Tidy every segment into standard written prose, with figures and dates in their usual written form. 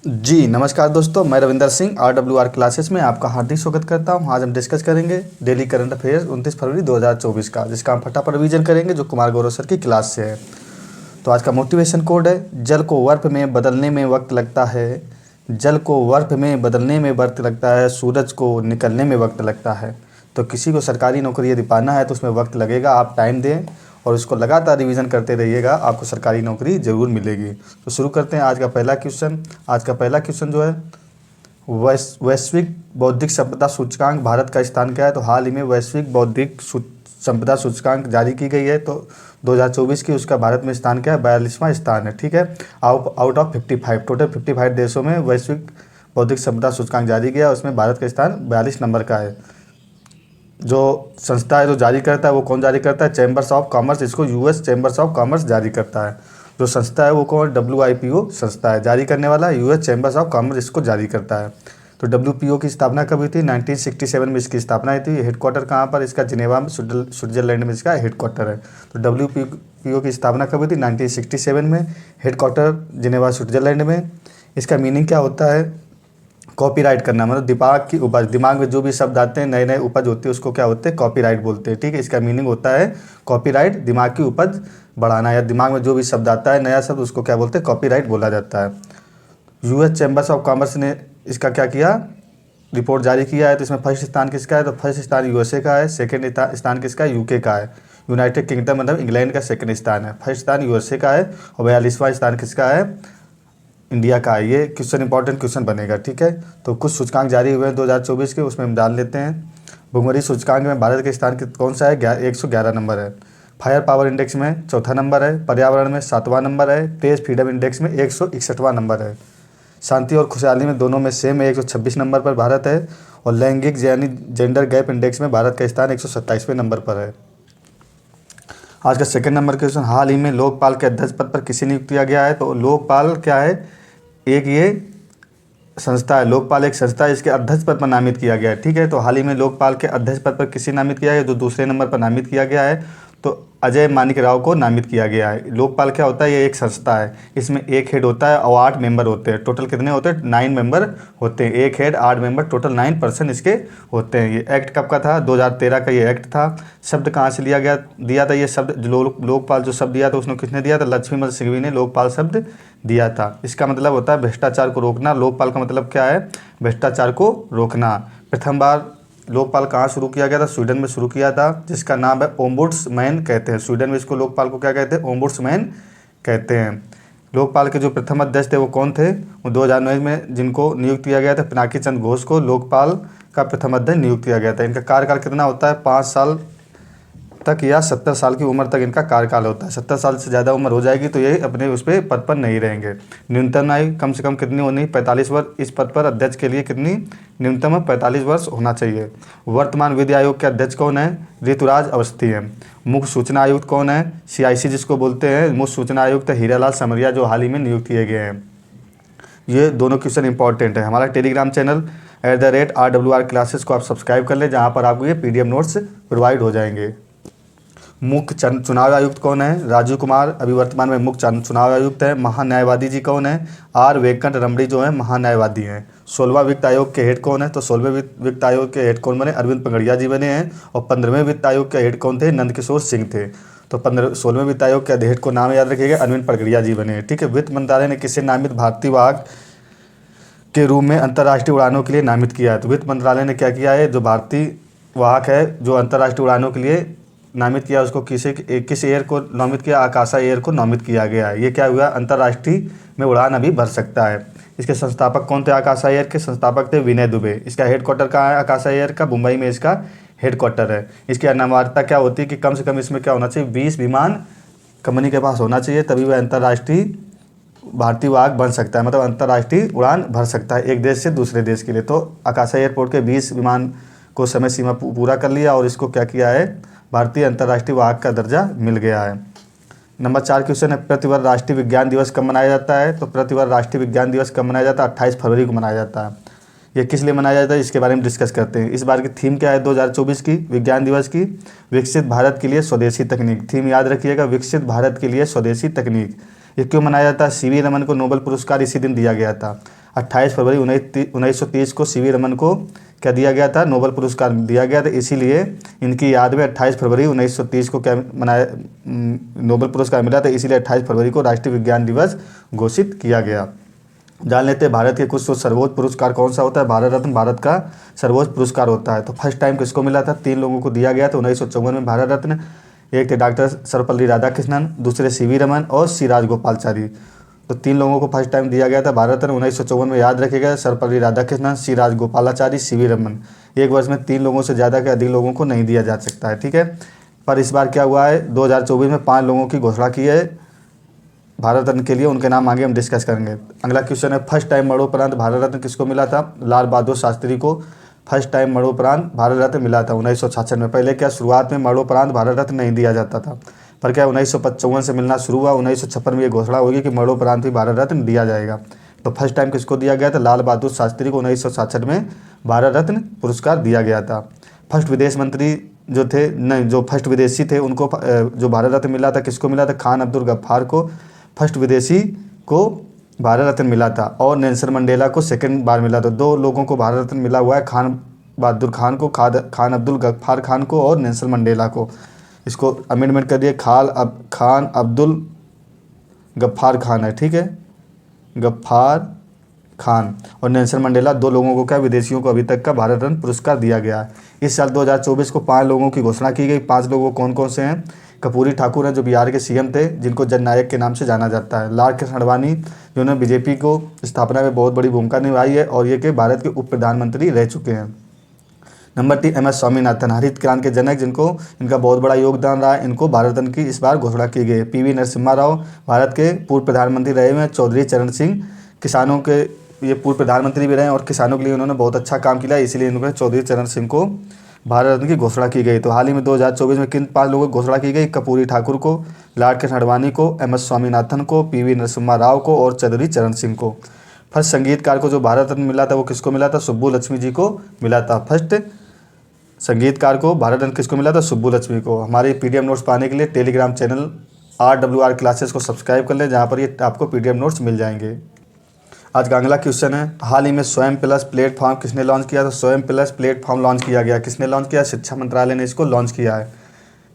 जी नमस्कार दोस्तों, मैं रविंदर सिंह RWR क्लासेस में आपका हार्दिक स्वागत करता हूं। आज हम डिस्कस करेंगे डेली करंट अफेयर्स 29 फरवरी 2024 का, जिसका हम फटाफट रिवीजन करेंगे जो कुमार गौरव सर की क्लास से है। तो आज का मोटिवेशन कोड है, जल को वर्फ में बदलने में वक्त लगता है। जल को वर्फ में बदलने में वक्त लगता है, सूरज को निकलने में वक्त लगता है। तो किसी को सरकारी नौकरी यदि पाना है तो उसमें वक्त लगेगा, आप टाइम दें और उसको लगातार रिवीजन करते रहिएगा, आपको सरकारी नौकरी ज़रूर मिलेगी। तो शुरू करते हैं आज का पहला क्वेश्चन। आज का पहला क्वेश्चन जो है, वैश्विक बौद्धिक संपदा सूचकांक भारत का स्थान क्या है। तो हाल ही में वैश्विक बौद्धिक संपदा सूचकांक जारी की गई है, तो 2024 की उसका भारत में स्थान क्या है, 42वां स्थान है। ठीक है, आउट ऑफ 55, टोटल 55 देशों में वैश्विक बौद्धिक संपदा सूचकांक जारी किया, उसमें भारत का स्थान 42 नंबर का है। जो संस्था है जो जारी करता है वो कौन जारी करता है, चैम्बर्स ऑफ कॉमर्स, इसको यूएस चैम्बर्स ऑफ कॉमर्स जारी करता है। जो संस्था है वो कौन, WIPO संस्था है, जारी करने वाला यूएस चैम्बर्स ऑफ कॉमर्स इसको जारी करता है। तो WPO की स्थापना कब हुई थी, 1967 में इसकी स्थापना हुई थी। हेडक्वार्टर कहाँ पर इसका, जिनेवा में, स्विट्जरलैंड में इसका हेडक्वार्टर है। तो WPO की स्थापना कब हुई थी, 1967 में, हेडक्वार्टर जिनेवा स्विट्जरलैंड में। इसका मीनिंग क्या होता है, कॉपीराइट करना, मतलब दिमाग की उपज, दिमाग में जो भी शब्द आते हैं, नए नए उपज होती है, उसको क्या होते हैं, कॉपीराइट बोलते हैं। ठीक है, इसका मीनिंग होता है कॉपीराइट, दिमाग की उपज बढ़ाना, या दिमाग में जो भी शब्द आता है नया शब्द, उसको क्या बोलते हैं, कॉपीराइट बोला जाता है। यूएस चैम्बर्स ऑफ कॉमर्स ने इसका क्या किया, रिपोर्ट जारी किया है। तो इसमें फर्स्ट स्थान किसका है, तो फर्स्ट स्थान यूएसए का है, सेकेंड स्थान किसका है, यूके का है। यूनाइटेड किंगडम मतलब इंग्लैंड का सेकेंड स्थान है, फर्स्ट स्थान यूएसए का है, और 42वां स्थान किसका है, इंडिया का है। ये क्वेश्चन इंपॉर्टेंट क्वेश्चन बनेगा। ठीक है, तो कुछ सूचकांक जारी हुए हैं 2024 के, उसमें हम डाल लेते हैं। भुखमरी सूचकांक में भारत के स्थान कौन सा है, 111 नंबर है। फायर पावर इंडेक्स में चौथा नंबर है। पर्यावरण में 7वां नंबर है। प्रेस फ्रीडम इंडेक्स में 161वां नंबर है। शांति और खुशहाली में दोनों में सेम है, 126 नंबर पर भारत है। और लैंगिक यानी जेंडर गैप इंडेक्स में भारत का स्थान 127वें नंबर पर है। आज का सेकंड नंबर क्वेश्चन, हाल ही में लोकपाल के अध्यक्ष पद पर किसे नियुक्त किया गया है। तो लोकपाल क्या है, एक ये संस्था है, लोकपाल एक संस्था है, इसके अध्यक्ष पद पर नामित किया गया है। ठीक है, तो हाल ही में लोकपाल के अध्यक्ष पद पर किसे नामित किया गया है, जो दूसरे नंबर पर नामित किया गया है, तो अजय मानिक राव को नामित किया गया है। लोकपाल क्या होता है, ये एक संस्था है, इसमें एक हेड होता है और 8 मेंबर होते हैं। टोटल कितने होते हैं, 9 मेंबर होते हैं, एक हेड 8 मेंबर, टोटल 9 पर्सन इसके होते हैं। ये एक्ट कब का था, 2013 का ये एक्ट था। शब्द कहाँ से लिया गया, दिया था ये शब्द, लोकपाल जो शब्द दिया था उसने किसने दिया था, लक्ष्मीमल सिंघवी ने लोकपाल शब्द दिया था। इसका मतलब होता है भ्रष्टाचार को रोकना। लोकपाल का मतलब क्या है, भ्रष्टाचार को रोकना। प्रथम बार लोकपाल कहाँ शुरू किया गया था, स्वीडन में शुरू किया था, जिसका नाम है ओम्बुड्समैन कहते हैं। स्वीडन में इसको लोकपाल को क्या कहते हैं, ओम्बुड्समैन कहते हैं। लोकपाल के जो प्रथम अध्यक्ष थे वो कौन थे, वो 2009 में जिनको नियुक्त किया गया था, पिनाकी चंद्र घोष को लोकपाल का प्रथम अध्यक्ष नियुक्त किया गया था। इनका कार्यकाल कितना होता है, 5 साल तक या 70 साल की उम्र तक इनका कार्यकाल होता है। 70 साल से ज़्यादा उम्र हो जाएगी तो ये अपने उस पर पद पर नहीं रहेंगे। न्यूनतम आयु कम से कम कितनी होनी, 45 वर्ष। इस पद पर अध्यक्ष के लिए कितनी, न्यूनतम 45 वर्ष होना चाहिए। वर्तमान विधि आयोग के अध्यक्ष कौन है, ऋतुराज अवस्थी है। मुख्य सूचना आयुक्त कौन है, CIC जिसको बोलते हैं, मुख्य सूचना आयुक्त हीरालाल समरिया, जो हाल ही में नियुक्त किए गए हैं। ये दोनों क्वेश्चन इंपॉर्टेंट है। हमारा टेलीग्राम चैनल @RWR क्लासेस को आप सब्सक्राइब कर लें, जहाँ पर आपको ये PDF नोट्स प्रोवाइड हो जाएंगे। मुख्य चुनाव आयुक्त कौन है, राजीव कुमार अभी वर्तमान में मुख्य चुनाव आयुक्त है। महान्यायवादी जी कौन है, R वेंकट रमणी जो है महान्यायवादी हैं। 16वां वित्त आयोग के हेड कौन है, तो 16वें वित्त आयोग के हेड कौन बने, अरविंद पगड़िया जी बने हैं। और 15वें वित्त आयोग के हेड कौन थे, नंदकिशोर सिंह थे। तो 16वें वित्त आयोग के हेड को नाम याद रखिएगा, अरविंद पगड़िया जी बने हैं। ठीक है, वित्त मंत्रालय ने किसे नामित भारतीय वाहक के रूप में अंतर्राष्ट्रीय उड़ानों के लिए नामित किया है। तो वित्त मंत्रालय ने क्या किया है, जो भारतीय वाहक है जो अंतर्राष्ट्रीय उड़ानों के लिए नामित किया, उसको किस एयर को नामित किया, आकाशा एयर को नामित किया गया है। ये क्या हुआ, अंतर्राष्ट्रीय में उड़ान अभी भर सकता है। इसके संस्थापक कौन थे, आकाशा एयर के संस्थापक थे विनय दुबे। इसका हेडक्वार्टर कहाँ है, आकाशा एयर का मुंबई में इसका हेडक्वार्टर है। इसकी अनिवार्यता क्या होती है कि कम से कम इसमें क्या होना चाहिए, 20 विमान कंपनी के पास होना चाहिए, तभी वह अंतर्राष्ट्रीय भारतीय वाहक बन सकता है, मतलब अंतर्राष्ट्रीय उड़ान भर सकता है एक देश से दूसरे देश के लिए। तो आकाशा एयरपोर्ट के 20 विमान को समय सीमा पूरा कर लिया और इसको क्या किया है, भारतीय अंतर्राष्ट्रीय वाहक का दर्जा मिल गया है। नंबर 4 क्वेश्चन है, प्रतिवर्ष राष्ट्रीय विज्ञान दिवस कब मनाया जाता है। तो प्रतिवर्ष राष्ट्रीय विज्ञान दिवस कब मनाया जाता है, 28 फरवरी को मनाया जाता है। ये किस लिए मनाया जाता है, इसके बारे में डिस्कस करते हैं। इस बार की थीम क्या है 2024 की विज्ञान दिवस की, विकसित भारत के लिए स्वदेशी तकनीक। थीम याद रखिएगा, विकसित भारत के लिए स्वदेशी तकनीक। ये क्यों मनाया जाता है, CV रमन को नोबेल पुरस्कार इसी दिन दिया गया था। 28 फरवरी 1930 को सीवी रमन को क्या दिया गया था, नोबेल पुरस्कार दिया गया था। इसीलिए इनकी याद में 28 फरवरी 1930 को क्या मनाया, नोबेल पुरस्कार मिला था, इसीलिए 28 फरवरी को राष्ट्रीय विज्ञान दिवस घोषित किया गया। जान लेते हैं भारत के कुछ तो सर्वोच्च पुरस्कार कौन सा होता है। भारत रत्न भारत का सर्वोच्च पुरस्कार होता है। तो फर्स्ट टाइम किसको मिला था, 3 लोगों को दिया गया था 1954 में भारत रत्न। एक थे डॉक्टर सर्वपल्ली राधाकृष्णन, दूसरे सीवी रमन और सी राजगोपालाचारी। तो 3 लोगों को फर्स्ट टाइम दिया गया था भारत रत्न 1954 में। याद रखिएगा, सर्वपल्ली राधाकृष्णन, सी राजगोपालाचारी, सीवी रमन। एक वर्ष में 3 लोगों से ज़्यादा के अधिक लोगों को नहीं दिया जा सकता है, ठीक है। पर इस बार क्या हुआ है, 2024 में 5 लोगों की घोषणा की है भारत रत्न के लिए, उनके नाम आगे हम डिस्कस करेंगे। अगला क्वेश्चन है, फर्स्ट टाइम मरणोपरांत भारत रत्न किसको मिला था। लाल बहादुर शास्त्री को फर्स्ट टाइम मरणोपरांत भारत रत्न मिला था 1966 में। पहले क्या शुरुआत में मरणोपरांत भारत रत्न नहीं दिया जाता था, पर क्या 1955 से मिलना शुरू हुआ। 1956 में ये घोषणा होगी कि मरणोपरांत भी भारत रत्न दिया जाएगा। तो फर्स्ट टाइम किसको दिया गया था, लाल बहादुर शास्त्री को 1966 में भारत रत्न पुरस्कार दिया गया था। फर्स्ट विदेश मंत्री जो थे, नहीं, जो फर्स्ट विदेशी थे उनको जो भारत रत्न मिला था, किसको मिला था, खान अब्दुल गफ्फार को फर्स्ट विदेशी को भारत रत्न मिला था। और नेल्सन मंडेला को सेकंड बार मिला था। 2 लोगों को भारत रत्न मिला हुआ है, खान बहादुर खान को, खान अब्दुल गफ्फार खान को और नेल्सन मंडेला को। इसको अमेंडमेंट कर दिए, खान अब्दुल गफ्फार खान है, ठीक है, गफ्फार खान। और नेल्सन मंडेला 2 लोगों को क्या विदेशियों को अभी तक का भारत रत्न पुरस्कार दिया गया है। इस साल 2024 को 5 लोगों की घोषणा की गई। 5 लोगों कौन कौन से हैं, कर्पूरी ठाकुर हैं जो बिहार के सीएम थे, जिनको जननायक के नाम से जाना जाता है। लाल कृष्ण आडवाणी जिन्होंने बीजेपी को स्थापना में बहुत बड़ी भूमिका निभाई है और ये के भारत के उप प्रधानमंत्री रह चुके हैं। नंबर 3 MS स्वामीनाथन, हरित क्रांति के जनक, जिनको इनका बहुत बड़ा योगदान रहा है, इनको भारत रत्न की इस बार घोषणा की गई है। PV नरसिम्हा राव भारत के पूर्व प्रधानमंत्री रहे हुए हैं। चौधरी चरण सिंह किसानों के ये पूर्व प्रधानमंत्री भी रहे और किसानों के लिए उन्होंने बहुत अच्छा काम किया, इसलिए इनको चौधरी चरण सिंह को भारत रत्न की घोषणा की गई। तो हाल ही में 2024 में किन 5 लोगों की घोषणा की गई, कर्पूरी ठाकुर को, लाल कृष्ण आडवाणी को, MS स्वामीनाथन को, PV नरसिम्हा राव को और चौधरी चरण सिंह को। फर्स्ट संगीतकार को जो भारत रत्न मिला था वो किसको मिला था, सुब्बू लक्ष्मी जी को मिला था। फर्स्ट संगीतकार को भारत रत्न किसको मिला था, सुब्बू लक्ष्मी को। हमारे PDF नोट्स पाने के लिए टेलीग्राम चैनल RWR क्लासेस को सब्सक्राइब कर लें, जहाँ पर ये आपको PDF नोट्स मिल जाएंगे। आज का अगला क्वेश्चन है, हाल ही में स्वयं प्लस प्लेटफॉर्म किसने लॉन्च किया। तो स्वयं प्लस प्लेटफॉर्म लॉन्च किया गया, किसने लॉन्च किया, शिक्षा मंत्रालय ने इसको लॉन्च किया है।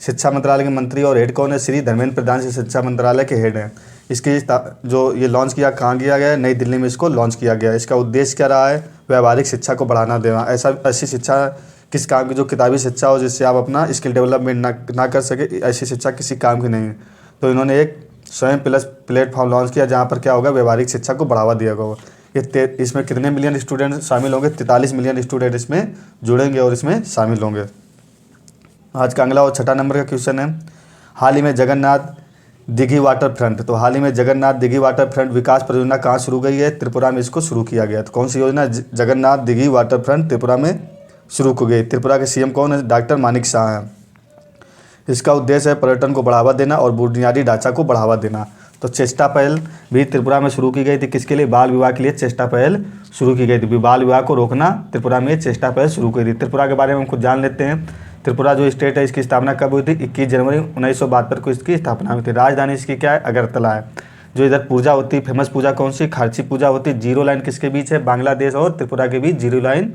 शिक्षा मंत्रालय के मंत्री और हेड कौन है, श्री धर्मेंद्र प्रधान जी शिक्षा मंत्रालय के हेड हैं। इसकी जो ये लॉन्च किया कहाँ किया गया है, नई दिल्ली में इसको लॉन्च किया गया है। इसका उद्देश्य क्या रहा है, व्यावहारिक शिक्षा को बढ़ाना देना। ऐसी शिक्षा किस काम की, जो किताबी शिक्षा हो जिससे आप अपना स्किल डेवलपमेंट ना कर सके, ऐसी शिक्षा किसी काम की नहीं है। तो इन्होंने एक स्वयं प्लस प्लेटफॉर्म लॉन्च किया, जहाँ पर क्या होगा, व्यावहारिक शिक्षा को बढ़ावा दिया गया। इसमें कितने मिलियन स्टूडेंट शामिल होंगे, 43 मिलियन स्टूडेंट इसमें जुड़ेंगे और इसमें शामिल होंगे। आज का अगला और 6ठा नंबर का क्वेश्चन है, हाल ही में जगन्नाथ दिघी वाटर फ्रंट। तो हाल ही में जगन्नाथ दिघी वाटर फ्रंट विकास परियोजना कहाँ शुरू गई है, त्रिपुरा में इसको शुरू किया गया। तो कौन सी योजना, जगन्नाथ दिघी वाटर फ्रंट त्रिपुरा में शुरू की गई। त्रिपुरा के CM कौन है, डॉक्टर मानिक शाह हैं। इसका उद्देश्य है पर्यटन को बढ़ावा देना और बुनियादी ढांचा को बढ़ावा देना। तो चेष्टा पहल भी त्रिपुरा में शुरू की गई थी, किसके लिए, बाल विवाह के लिए चेष्टा पहल शुरू की गई थी। बाल विवाह को रोकना त्रिपुरा में चेष्टा पहल शुरू की थी। त्रिपुरा के बारे में हम कुछ जान लेते हैं। त्रिपुरा जो स्टेट है इसकी स्थापना कब हुई थी, 21 जनवरी 1972 को इसकी स्थापना हुई थी। राजधानी इसकी क्या है, अगरतला है। जो इधर पूजा होती है, फेमस पूजा कौन सी, खारची पूजा होती है। जीरो लाइन किसके बीच है, बांग्लादेश और त्रिपुरा के बीच जीरो लाइन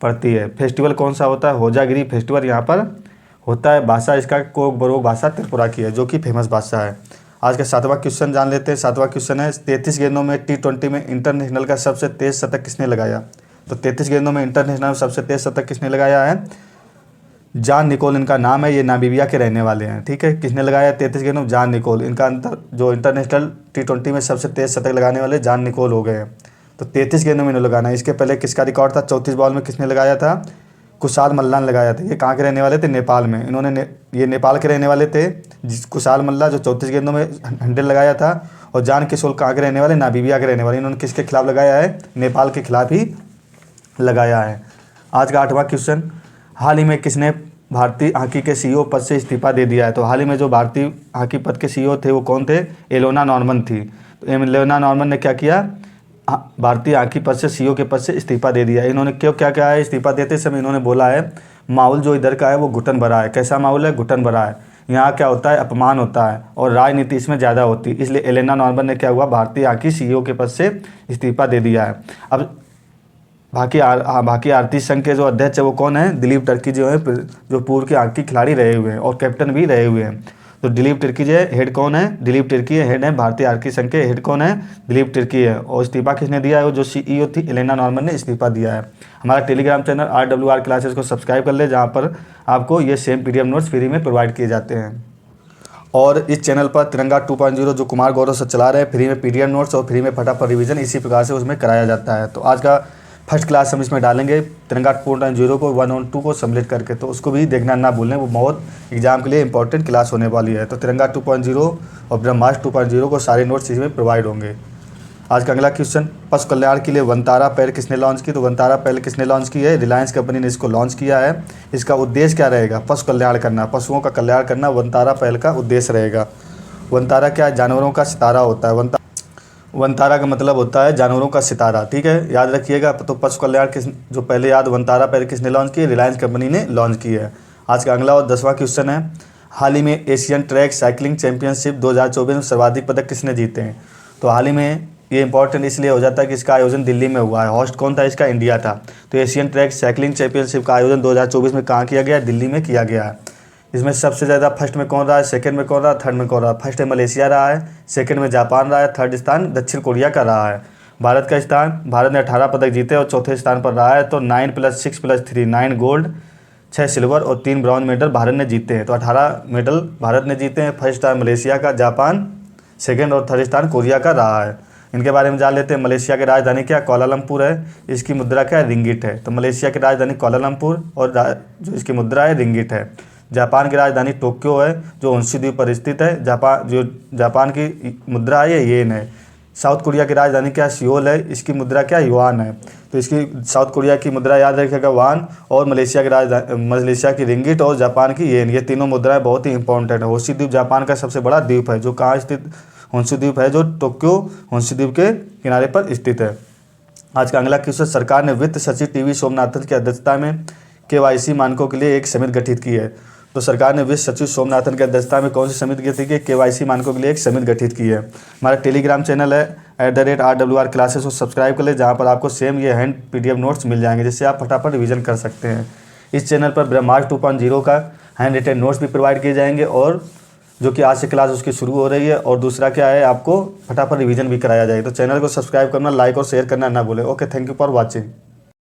पड़ती है। फेस्टिवल कौन सा होता है, होजागिरी फेस्टिवल यहाँ पर होता है। भाषा इसका कोक बरोक भाषा त्रिपुरा की है, जो कि फेमस भाषा है। आज का 7वां क्वेश्चन जान लेते हैं। 7वां क्वेश्चन है, 33 गेंदों में T20 में इंटरनेशनल का सबसे तेज शतक किसने लगाया। तो 33 गेंदों में इंटरनेशनल सबसे तेज शतक किसने लगाया है, जॉन निकोल इनका नाम है। ये नामीबिया के रहने वाले हैं, ठीक है। किसने लगाया 33 गेंदों में, जॉन निकोल। इनका जो इंटरनेशनल T20 में सबसे तेज शतक लगाने वाले जॉन निकोल हो गए हैं। तो 33 गेंदों में इन्होंने लगाना। इसके पहले किसका रिकॉर्ड था, 34 बॉल में किसने लगाया था, कुशाल मल्ला ने लगाया था। ये कहाँ के रहने वाले थे, नेपाल में। इन्होंने ये नेपाल के रहने वाले थे। कुशाल मल्ला जो 34 गेंदों में 100 लगाया था, और जॉन किशोर कहाँ के रहने वाले, नामीबिया के रहने वाले। इन्होंने किसके खिलाफ लगाया है, नेपाल के खिलाफ ही लगाया है। आज का 8वां क्वेश्चन, हाल ही में किसने भारतीय हॉकी के CEO पद से इस्तीफा दे दिया है। तो हाल ही में जो भारतीय हॉकी पद के CEO थे वो कौन थे, एलोना नॉर्मन थी। तो एलोना नॉर्मन ने क्या किया, भारतीय हॉकी पद से CEO के पद से इस्तीफा दे दिया। इन्होंने क्यों क्या है, इस्तीफा देते समय इन्होंने बोला है, माहौल जो इधर का है वो घुटन भरा है। कैसा माहौल है, घुटन भरा है। यहाँ क्या होता है, अपमान होता है और राजनीति इसमें ज़्यादा होती है। इसलिए एलेना नॉर्मन ने क्या हुआ, भारतीय हॉकी CEO के पद से इस्तीफा दे दिया है। अब बाकी भारतीय संघ के जो अध्यक्ष है वो कौन है, दिलीप टर्की जो है, जो पूर्व के हॉकी खिलाड़ी रहे हुए हैं और कैप्टन भी रहे हुए हैं। तो दिलीप टर्की जो है हेड कौन है, दिलीप टर्की हेड है भारतीय हॉकी संघ के, हेड कौन है, दिलीप टर्की है। और इस्तीफा किसने दिया है, वो जो CEO थी एलेना नॉर्मन ने इस्तीफा दिया है। हमारा टेलीग्राम चैनल RWR क्लासेस को सब्सक्राइब कर ले, जहाँ पर आपको ये सेम PDF नोट्स फ्री में प्रोवाइड किए जाते हैं। और इस चैनल पर तिरंगा 2.0 जो कुमार गौरव सर चला रहे हैं, फ्री में PDF नोट्स और फ्री में फटाफट रिवीजन इसी प्रकार से उसमें कराया जाता है। तो आज का फर्स्ट क्लास हम इसमें डालेंगे तिरंगा 2.0 को 1 और 2 को सम्मिलित करके, तो उसको भी देखना ना भूलें, वो बहुत एग्जाम के लिए इंपॉर्टेंट क्लास होने वाली है। तो तिरंगा 2.0 और ब्रह्मास्त्र 2.0 को सारे नोट्स इसमें प्रोवाइड होंगे। आज का अगला क्वेश्चन, पशु कल्याण के लिए वनतारा पैर किसने लॉन्च की, तो वनतारा पैर किसने लॉन्च की है, रिलायंस कंपनी ने इसको लॉन्च किया है। इसका उद्देश्य क्या रहेगा, पशु कल्याण करना, पशुओं का कल्याण करना वनतारा पैर का उद्देश्य रहेगा। वनतारा क्या है, जानवरों का सितारा होता है। वनतारा का मतलब होता है जानवरों का सितारा, ठीक है, याद रखिएगा। तो पशु कल्याण जो पहले याद वनतारा पैर किसने लॉन्च की, रिलायंस कंपनी ने लॉन्च की है। आज का अगला और 10वां क्वेश्चन है, हाल ही में एशियन ट्रैक साइकिलिंग चैंपियनशिप 2024 में सर्वाधिक पदक किसने जीते हैं। तो हाल ही में ये इंपॉर्टेंट इसलिए हो जाता है कि इसका आयोजन दिल्ली में हुआ है। होस्ट कौन था इसका, इंडिया था। तो एशियन ट्रैक साइकिलिंग चैंपियनशिप का आयोजन 2024 में कहाँ किया गया, दिल्ली में किया गया है। इसमें सबसे ज़्यादा फर्स्ट में कौन रहा है, सेकंड में कौन रहा, थर्ड में कौन रहा। फर्स्ट में मलेशिया रहा है, सेकंड में जापान रहा है, थर्ड स्थान दक्षिण कोरिया का रहा है। भारत का स्थान, भारत ने 18 पदक जीते और चौथे स्थान पर रहा है। तो 9 + 6 + 3 9 गोल्ड, 6 सिल्वर और 3 ब्रॉन्ज मेडल भारत ने जीते हैं। तो 18 मेडल भारत ने जीते हैं। फर्स्ट स्थान मलेशिया का, जापान सेकेंड और थर्ड स्थान कोरिया का रहा है। इनके बारे में जान लेते हैं। मलेशिया की राजधानी क्या, कोलालमपुर है। इसकी मुद्रा क्या है, रिंगिट है। तो मलेशिया की राजधानी कोलालमपुर और जो इसकी मुद्रा है रिंगिट है। जापान की राजधानी टोक्यो है, जो होन्शु द्वीप पर स्थित है। जापान की मुद्रा है ये येन है। साउथ कोरिया की राजधानी क्या, सियोल है। इसकी मुद्रा क्या, युआन है। तो इसकी साउथ कोरिया की मुद्रा याद रखिएगा वान, और मलेशिया की रिंगिट और जापान की येन, ये तीनों मुद्राएं बहुत ही इंपॉर्टेंट है। होन्शु द्वीप जापान का सबसे बड़ा द्वीप है, जो कहाँ स्थित, होन्शु द्वीप है जो टोक्यो होन्शु द्वीप के किनारे पर स्थित है। आज का अगला क्वेश्चन, सरकार ने वित्त सचिव टीवी सोमनाथन की अध्यक्षता में KYC मानकों के लिए एक समिति गठित की है। तो सरकार ने वित्त सचिव सोमनाथन की अध्यक्षता में कौन सी समिति गठित की, KYC मानकों के लिए एक समिति गठित की है। हमारा टेलीग्राम चैनल है @RWR क्लासेस को सब्सक्राइब कर ले, जहाँ पर आपको सेम ये हैंड PDF नोट्स मिल जाएंगे, जिससे आप फटाफट रिवीजन कर सकते हैं। इस चैनल पर ब्रह्मास्त्र 2.0 का हैंड रिटन नोट्स भी प्रोवाइड किए जाएंगे, और जो कि आज से क्लास उसकी शुरू हो रही है। और दूसरा क्या है, आपको फटाफट रिवीजन भी कराया जाएगा। तो चैनल को सब्सक्राइब करना, लाइक और शेयर करना ना भूलें। Okay, thank you for watching.